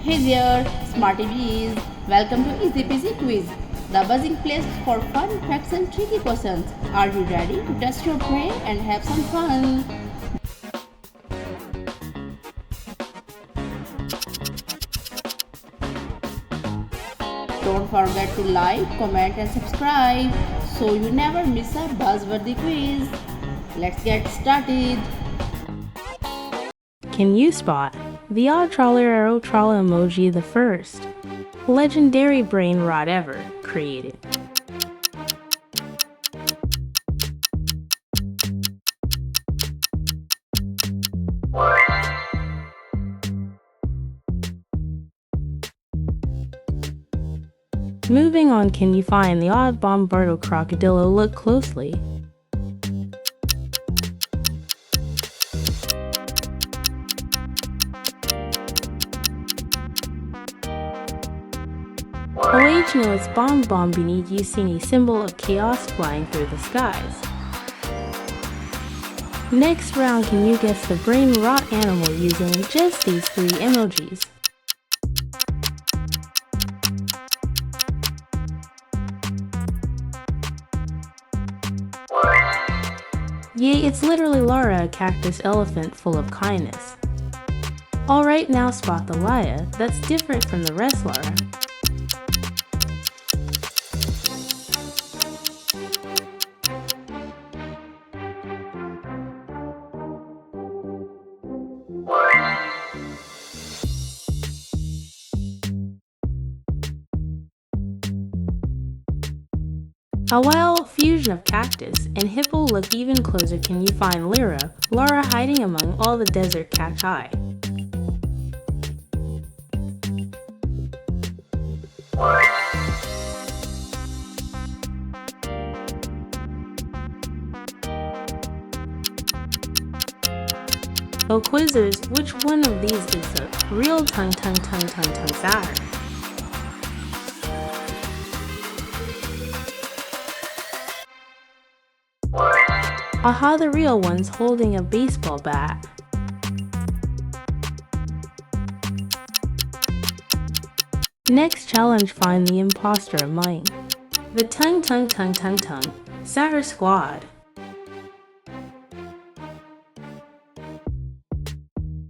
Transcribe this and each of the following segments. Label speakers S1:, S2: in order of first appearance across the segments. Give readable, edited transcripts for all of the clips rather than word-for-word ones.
S1: Hey there, Smarty Bees! Welcome to Easy Peezy Quiz, the buzzing place for fun facts and tricky questions. Are you ready to test your brain and have some fun? Don't forget to like, comment, and subscribe so you never miss a buzzworthy quiz. Let's get started.
S2: Can you spot the odd Tralalero Tralala emoji, the first legendary brain rot ever created? Moving on, can you find the odd Bombardino Crocodilo? Look closely. OH no, it's Bombardino. You see a symbol of chaos flying through the skies. Next round, can you guess the brain rot animal using just these three emojis? Yay, it's literally Lara, a cactus elephant full of kindness. Alright, now spot the Laya that's different from the rest Lara. A wild fusion of cactus and hippo. Look even closer, can you find Lara hiding among all the desert cacti. Oh quizzers, which one of these is a real tongue sour? Aha, the real one's holding a baseball bat. Next challenge, find the imposter among the tongue sour squad.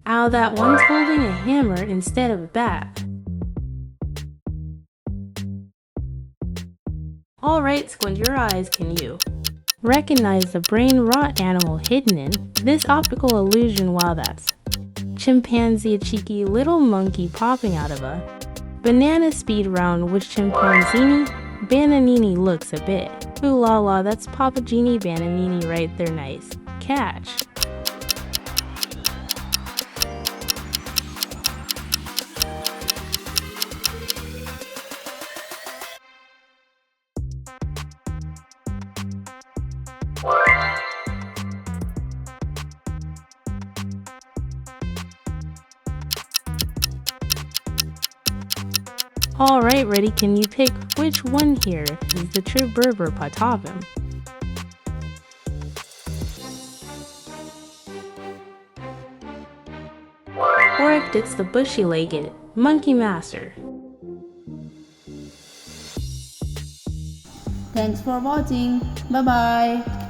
S2: Ow, that one's holding a hammer instead of a bat. Alright, squint your eyes, can you recognize the brain rot animal hidden in this optical illusion? Wow, that's chimpanzee, a cheeky little monkey popping out of a banana speed round, which Shimpanzinni Bananini looks a bit. Ooh la la, that's Papagini Bananini right there, nice catch. Alright, ready? Can you pick which one here is the true Berber Patavim? Or if it's the bushy-legged monkey master?
S1: Thanks for watching. Bye bye.